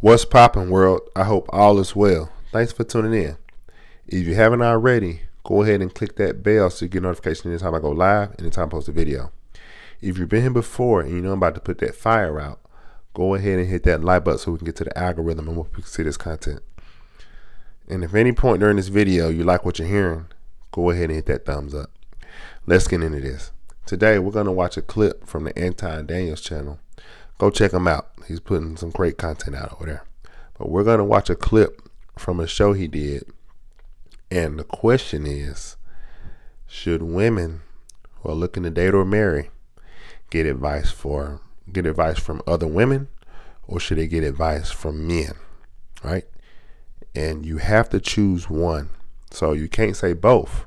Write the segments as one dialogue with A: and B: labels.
A: What's poppin', world? I hope all is well. Thanks for tuning in. If you haven't already, go ahead and click that bell so you get notification anytime I go live, anytime I post a video. If you've been here before and you know I'm about to put that fire out, go ahead and hit that like button so we can get to the algorithm and more people can see this content. And if at any point during this video you like what you're hearing, go ahead and hit that thumbs up. Let's get into this. Today we're going to watch a clip from the Anton Daniels channel. Go check him out. He's putting some great content out over there. But we're going to watch a clip from a show he did. And the question is, should women who are looking to date or marry get advice from other women, or should they get advice from men? Right? And you have to choose one. So you can't say both.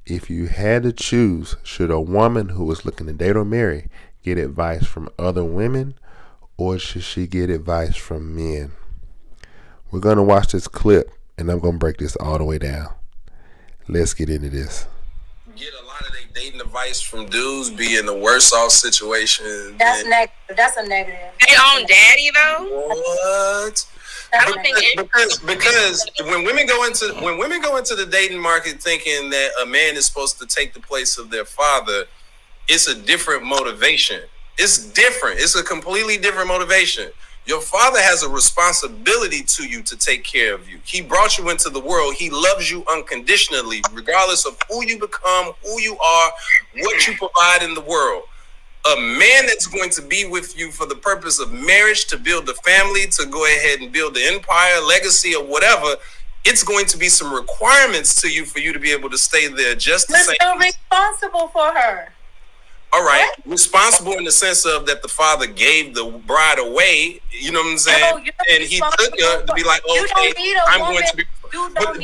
A: If you had to choose, should a woman who is looking to date or marry get advice from other women, or should she get advice from men? We're going to watch this clip, and I'm going to break this all the way down. Let's get into this.
B: Get a lot of their dating advice from dudes be in the worst off situation.
C: That's negative. That's a negative.
D: They own daddy though.
B: What? Because when women go into the dating market thinking that a man is supposed to take the place of their father, it's a different motivation. It's different. It's a completely different motivation. Your father has a responsibility to you to take care of you. He brought you into the world. He loves you unconditionally, regardless of who you become, who you are, what you provide in the world. A man that's going to be with you for the purpose of marriage, to build a family, to go ahead and build the empire, legacy, or whatever, it's going to be some requirements to you for you to be able to stay there just the same.
C: You're responsible for her.
B: All right, what? Responsible in the sense of that the father gave the bride away, you know what I'm saying? And he took her to be like, okay, I'm going to be. But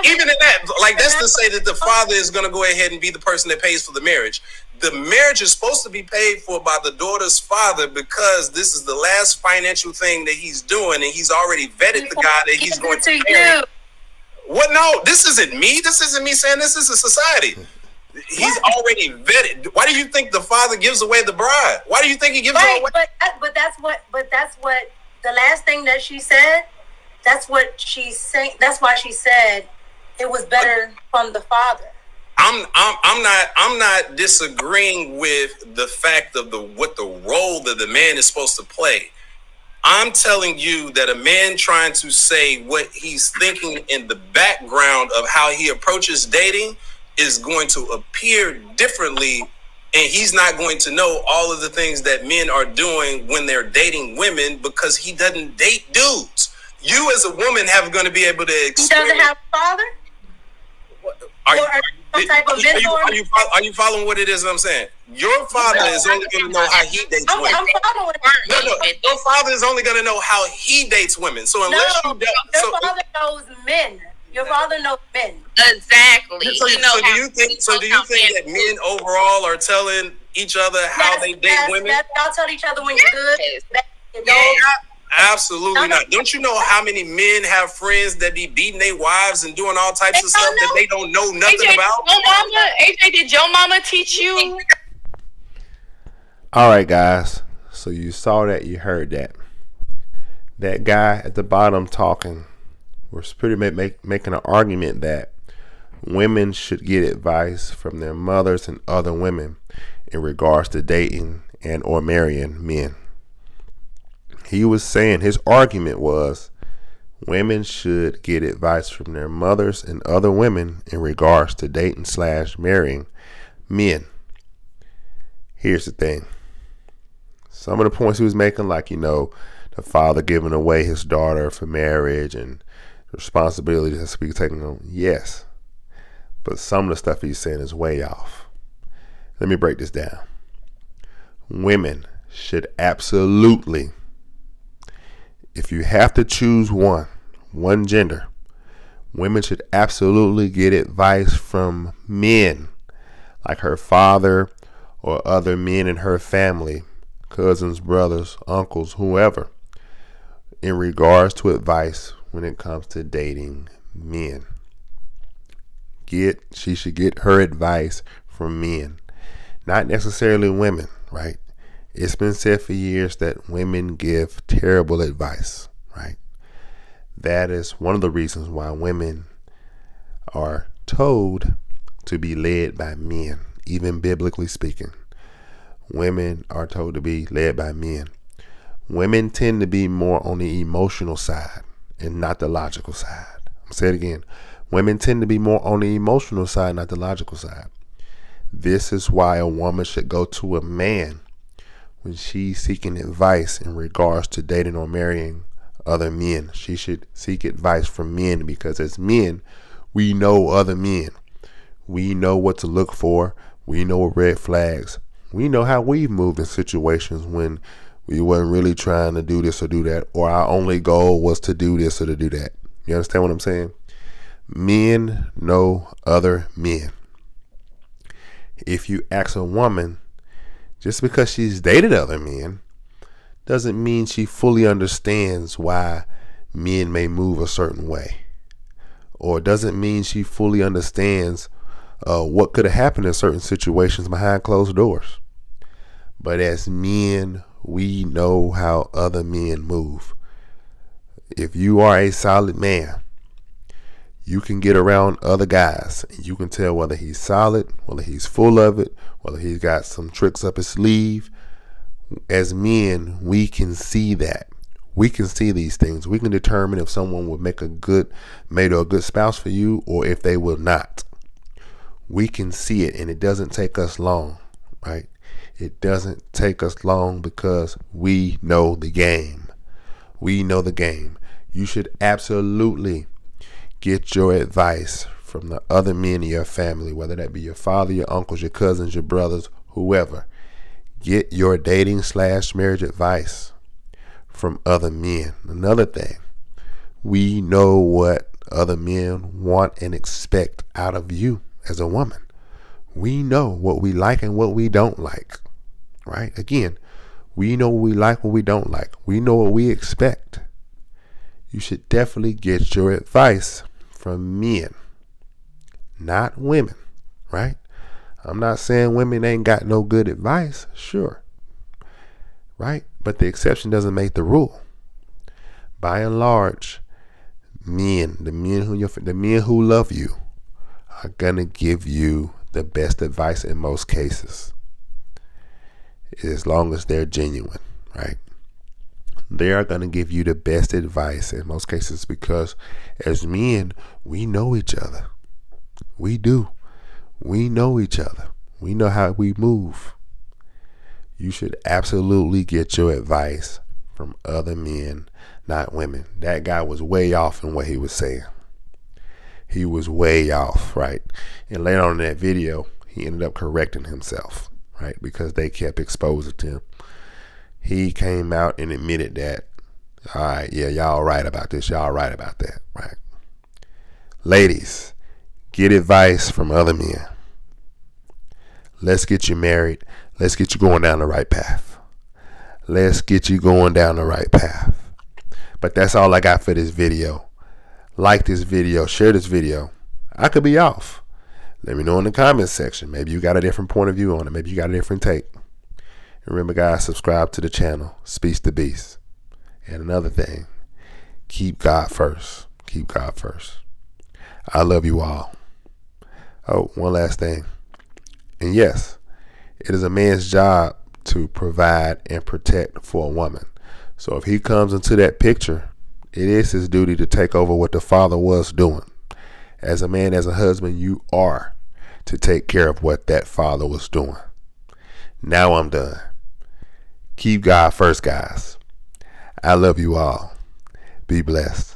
B: even in that, like, that's to say that the father is going to go ahead and be the person that pays for the marriage. The marriage is supposed to be paid for by the daughter's father because this is the last financial thing that he's doing, and he's already vetted the guy that he's going to marry. What? No, this isn't me. This isn't me saying this. This is society. He's already vetted. Why do you think the father gives away the bride? Why do you think he gives her away?
C: But that's what the last thing that she said. That's what she's saying. That's why she said it was better from the father. I'm not disagreeing with the fact of what the role that the man is supposed to play. I'm telling you that a man trying to say what he's thinking in the background of how he approaches dating is going to appear differently, and he's not going to know all of the things that men are doing when they're dating women because he doesn't date dudes. You as a woman have going to be able to experience. He doesn't have a father?
B: Are you following what it is that I'm saying? Your father is only going to know how he dates women.
C: I'm following.
B: No, your father is only going to know how he dates women. So unless you don't,
C: your father knows men. Your father knows men.
D: Exactly.
B: So do you think that men overall are telling each other how they date women?
C: Y'all tell each other when you're good.
B: Absolutely not. Don't you know how many men have friends that be beating their wives and doing all types of stuff that they don't know nothing about?
D: AJ, did your mama teach you?
A: All right, guys. So you saw that, you heard that. That guy at the bottom talking was pretty making an argument that women should get advice from their mothers and other women in regards to dating and or marrying men. He was saying his argument was women should get advice from their mothers and other women in regards to dating / marrying men. Here's the thing. Some of the points he was making, like, the father giving away his daughter for marriage and responsibility has to be taken on. Yes. But some of the stuff he's saying is way off. Let me break this down. Women should absolutely, if you have to choose one gender, women should absolutely get advice from men, like her father or other men in her family, cousins, brothers, uncles, whoever, in regards to advice when it comes to dating men. She should get her advice from men, not necessarily women, right? It's been said for years that women give terrible advice, right? That is one of the reasons why women are told to be led by men, even biblically speaking. Women are told to be led by men. Women tend to be more on the emotional side and not the logical side. I'm going to say it again. Women tend to be more on the emotional side, not the logical side. This is why a woman should go to a man when she's seeking advice in regards to dating or marrying other men. She should seek advice from men, because as men, we know other men. We know what to look for. We know red flags. We know how we've moved in situations when we weren't really trying to do this or do that, or our only goal was to do this or to do that. You understand what I'm saying? Men know other men. If you ask a woman, just because she's dated other men doesn't mean she fully understands why men may move a certain way, or doesn't mean she fully understands what could have happened in certain situations behind closed doors. But as men, we know how other men move. If you are a solid man, you can get around other guys and you can tell whether he's solid, whether he's full of it, whether he's got some tricks up his sleeve. As men, we can see that. We can see these things. We can determine if someone will make a good mate or a good spouse for you, or if they will not. We can see it, and it doesn't take us long, right? It doesn't take us long because we know the game. We know the game. You should absolutely get your advice from the other men in your family, whether that be your father, your uncles, your cousins, your brothers, whoever. Get your dating/marriage advice from other men. Another thing, we know what other men want and expect out of you as a woman. We know what we like and what we don't like, right? Again, we know what we like, what we don't like. We know what we expect. You should definitely get your advice from men, not women, right? I'm not saying women ain't got no good advice, sure, right? But the exception doesn't make the rule. By and large, men, the men who love you are gonna give you the best advice in most cases, as long as they're genuine, right? They are going to give you the best advice in most cases, because as men, we know each other. We do. We know each other. We know how we move. You should absolutely get your advice from other men, not women. That guy was way off in what he was saying. He was way off, right? And later on in that video, he ended up correcting himself, right? Because they kept exposing him. He came out and admitted that, all right, yeah, y'all right about this, y'all right about that, right? Ladies, get advice from other men. Let's get you married. Let's get you going down the right path. Let's get you going down the right path. But that's all I got for this video. Like this video, share this video. I could be off. Let me know in the comments section. Maybe you got a different point of view on it. Maybe you got a different take. Remember, guys, subscribe to the channel, Speaks the Beast. And another thing, keep God first. Keep God first. I love you all. Oh, one last thing. And yes, it is a man's job to provide and protect for a woman. So if he comes into that picture, it is his duty to take over what the father was doing. As a man, as a husband, you are to take care of what that father was doing. Now I'm done. Keep God first, guys. I love you all. Be blessed.